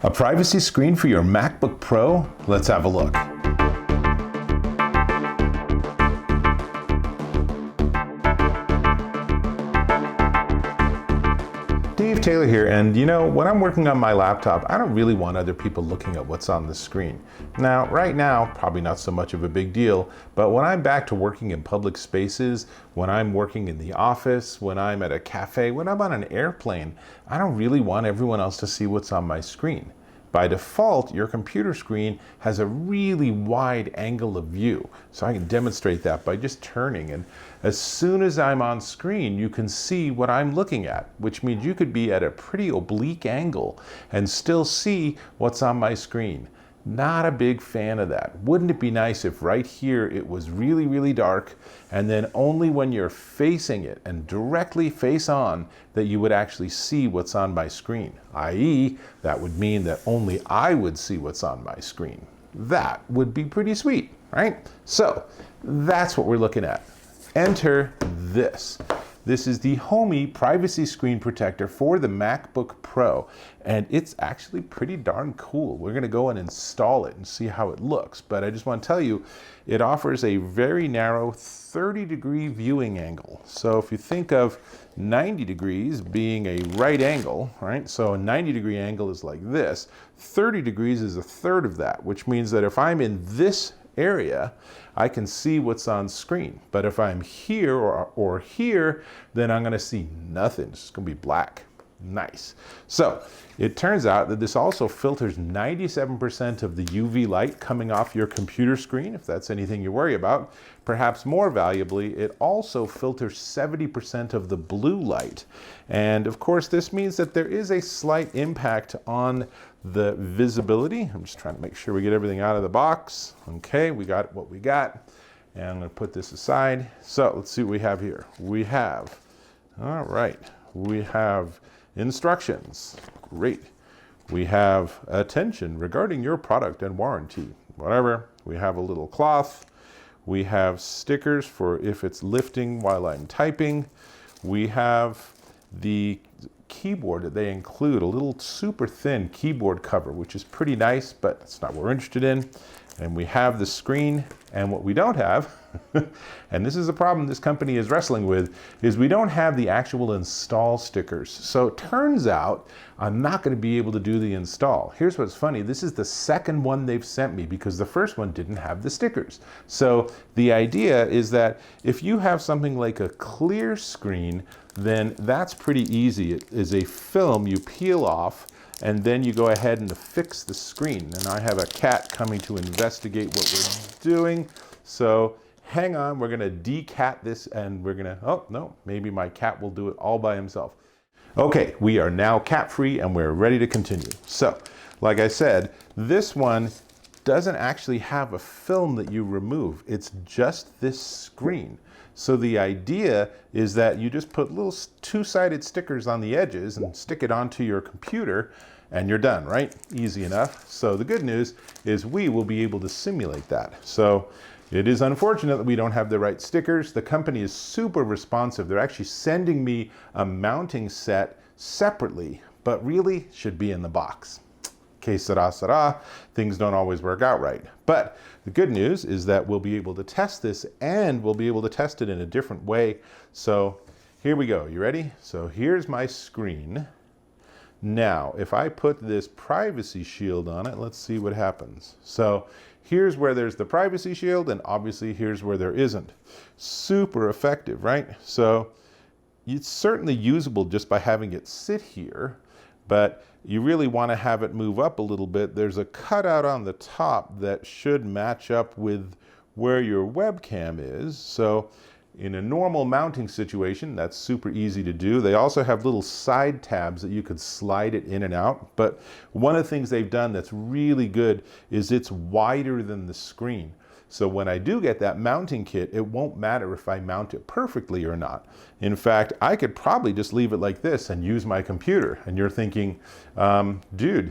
A privacy screen for your MacBook Pro? Let's have a look. Dave Taylor here, and you know, when I'm working on my laptop, I don't really want other people looking at what's on the screen. Now, right now, probably not so much of a big deal, but when I'm back to working in public spaces, when I'm working in the office, when I'm at a cafe, when I'm on an airplane, I don't really want everyone else to see what's on my screen. By default, your computer screen has a really wide angle of view. So I can demonstrate that by just turning. And as soon as I'm on screen, you can see what I'm looking at, which means you could be at a pretty oblique angle and still see what's on my screen. Not a big fan of that. Wouldn't it be nice if right here it was really, really dark, and then only when you're facing it and directly face on that you would actually see what's on my screen, i.e., that would mean that only I would see what's on my screen. That would be pretty sweet, right? So that's what we're looking at. Enter this. This is the HOMY privacy screen protector for the MacBook Pro, and it's actually pretty darn cool. We're gonna go and install it and see how it looks, but I just want to tell you, it offers a very narrow 30-degree viewing angle. So if you think of 90 degrees being a right angle, right? So a 90-degree angle is like this. 30 degrees is a third of that, which means that if I'm in this area, I can see what's on screen. But if I'm here or here, then I'm gonna see nothing. It's just gonna be black. Nice. So it turns out that this also filters 97% of the UV light coming off your computer screen, if that's anything you worry about. Perhaps more valuably, it also filters 70% of the blue light. And of course, this means that there is a slight impact on the visibility. I'm just trying to make sure we get everything out of the box. Okay, we got what we got. And I'm gonna put this aside. So let's see what we have here. We have, all right, we have instructions. Great. We have attention regarding your product and warranty. Whatever. We have a little cloth. We have stickers for if it's lifting while I'm typing. We have the keyboard that they include, a little super thin keyboard cover, which is pretty nice, but that's not what we're interested in. And we have the screen, and what we don't have, and this is a problem this company is wrestling with, is we don't have the actual install stickers. So it turns out I'm not going to be able to do the install. Here's what's funny. This is the second one they've sent me because the first one didn't have the stickers. So the idea is that if you have something like a clear screen, then that's pretty easy. It is a film you peel off, and then you go ahead and fix the screen. And I have a cat coming to investigate what we're doing. So hang on, we're gonna decat this, and we're gonna, oh no, maybe my cat will do it all by himself. Okay, we are now cat-free and we're ready to continue. So, like I said, this one doesn't actually have a film that you remove. It's just this screen. So the idea is that you just put little two-sided stickers on the edges and stick it onto your computer and you're done, right? Easy enough. So the good news is we will be able to simulate that. So it is unfortunate that we don't have the right stickers. The company is super responsive. They're actually sending me a mounting set separately, but really should be in the box. Que sera, sera. Things don't always work out right. But the good news is that we'll be able to test this, and we'll be able to test it in a different way. So here we go. You ready? So here's my screen. Now, if I put this privacy shield on it, let's see what happens. So here's where there's the privacy shield, and obviously here's where there isn't. Super effective, right? So it's certainly usable just by having it sit here, but you really want to have it move up a little bit. There's a cutout on the top that should match up with where your webcam is. So in a normal mounting situation, that's super easy to do. They also have little side tabs that you could slide it in and out. But one of the things they've done that's really good is it's wider than the screen. So when I do get that mounting kit, it won't matter if I mount it perfectly or not. In fact, I could probably just leave it like this and use my computer. And you're thinking, dude,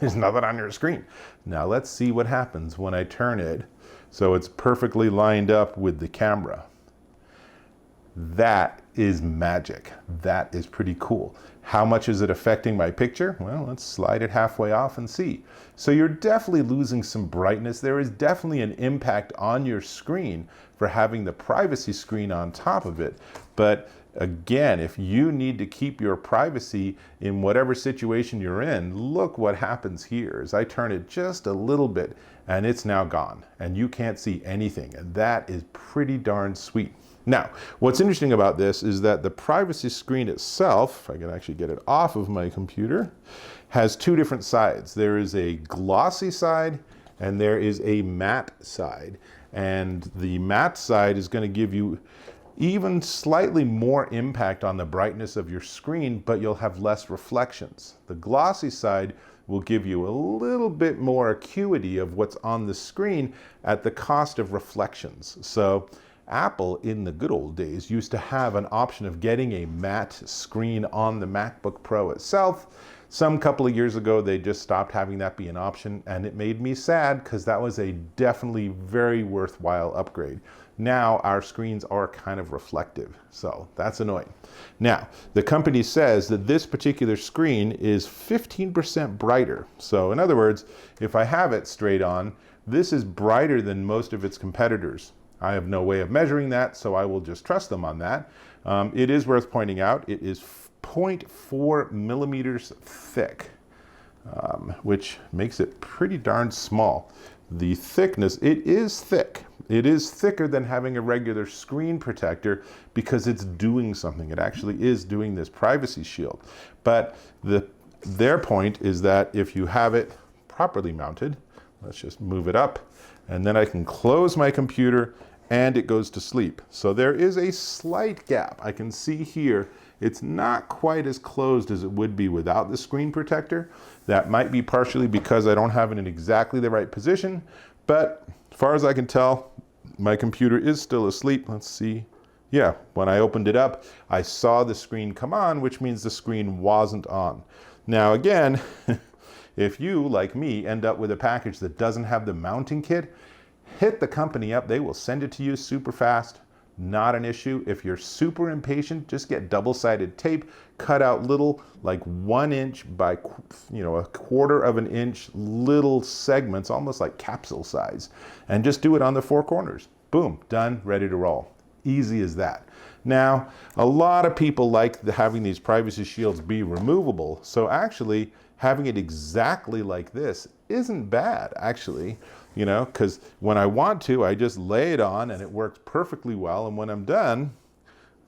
there's nothing on your screen. Now let's see what happens when I turn it so it's perfectly lined up with the camera. That is magic. That is pretty cool. How much is it affecting my picture? Well, let's slide it halfway off and see. So you're definitely losing some brightness. There is definitely an impact on your screen for having the privacy screen on top of it. But again, if you need to keep your privacy in whatever situation you're in, look what happens here. As I turn it just a little bit and it's now gone and you can't see anything. And that is pretty darn sweet. Now, what's interesting about this is that the privacy screen itself, if I can actually get it off of my computer, has two different sides. There is a glossy side and there is a matte side. And the matte side is going to give you even slightly more impact on the brightness of your screen, but you'll have less reflections. The glossy side will give you a little bit more acuity of what's on the screen at the cost of reflections. So Apple in the good old days used to have an option of getting a matte screen on the MacBook Pro itself. Some couple of years ago, they just stopped having that be an option, and it made me sad because that was a definitely very worthwhile upgrade. Now our screens are kind of reflective, so that's annoying. Now, the company says that this particular screen is 15% brighter. So in other words, if I have it straight on, this is brighter than most of its competitors. I have no way of measuring that, so I will just trust them on that. It is worth pointing out, it is 0.4 millimeters thick, which makes it pretty darn small. The thickness, it is thick. It is thicker than having a regular screen protector because it's doing something. It actually is doing this privacy shield. But their point is that if you have it properly mounted, let's just move it up, and then I can close my computer and it goes to sleep. So there is a slight gap. I can see here, it's not quite as closed as it would be without the screen protector. That might be partially because I don't have it in exactly the right position, but as far as I can tell, my computer is still asleep. Let's see. Yeah, when I opened it up, I saw the screen come on, which means the screen wasn't on. Now again, if you, like me, end up with a package that doesn't have the mounting kit, hit the company up. They will send it to you super fast. Not an issue. If you're super impatient, just get double-sided tape, cut out little, like 1 inch by, a quarter of an inch little segments, almost like capsule size, and just do it on the 4 corners. Boom, done, ready to roll. Easy as that. Now, a lot of people like having these privacy shields be removable, so actually having it exactly like this isn't bad, actually, because when I want to, I just lay it on and it works perfectly well. And when I'm done,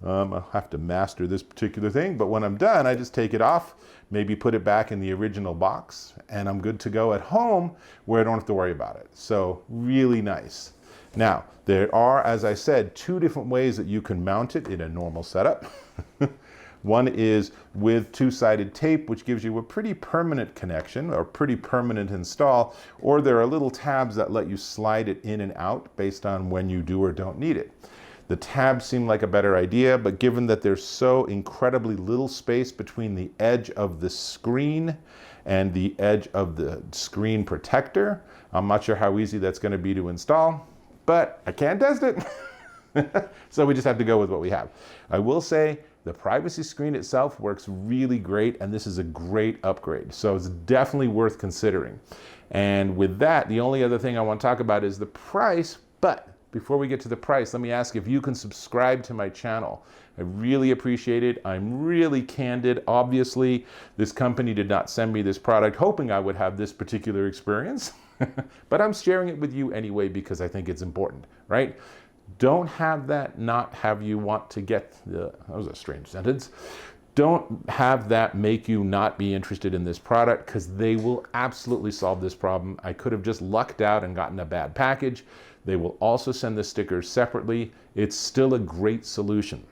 I'll have to master this particular thing, but when I'm done, I just take it off, maybe put it back in the original box, and I'm good to go at home where I don't have to worry about it. So really nice. Now, there are, as I said, 2 different ways that you can mount it in a normal setup. One is with 2-sided tape, which gives you a pretty permanent connection or pretty permanent install, or there are little tabs that let you slide it in and out based on when you do or don't need it. The tabs seem like a better idea, but given that there's so incredibly little space between the edge of the screen and the edge of the screen protector, I'm not sure how easy that's going to be to install, but I can't test it. So we just have to go with what we have. I will say, the privacy screen itself works really great, and this is a great upgrade. So it's definitely worth considering. And with that, the only other thing I want to talk about is the price. But before we get to the price, let me ask if you can subscribe to my channel. I really appreciate it. I'm really candid. Obviously, this company did not send me this product hoping I would have this particular experience. But I'm sharing it with you anyway because I think it's important, right? Don't have that not have you want to get that was a strange sentence. Don't have that make you not be interested in this product, because they will absolutely solve this problem. I could have just lucked out and gotten a bad package. They will also send the stickers separately. It's still a great solution.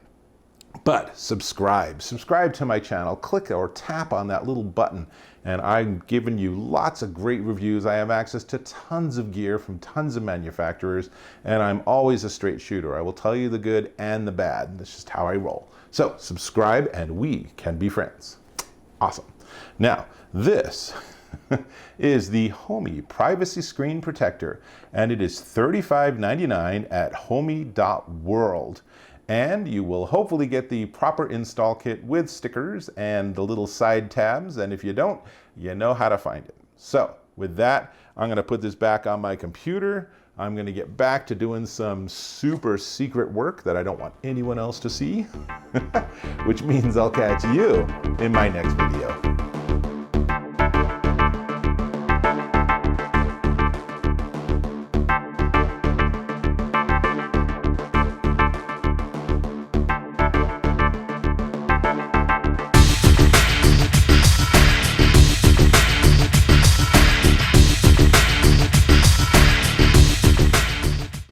But subscribe to my channel, click or tap on that little button, and I'm giving you lots of great reviews. I have access to tons of gear from tons of manufacturers, and I'm always a straight shooter. I will tell you the good and the bad. That's just how I roll. So subscribe and we can be friends. Awesome. Now, this is the HOMY Privacy Screen Protector, and it is $35.99 at homy.world. And you will hopefully get the proper install kit with stickers and the little side tabs. And if you don't, you know how to find it. So with that, I'm going to put this back on my computer. I'm going to get back to doing some super secret work that I don't want anyone else to see, which means I'll catch you in my next video.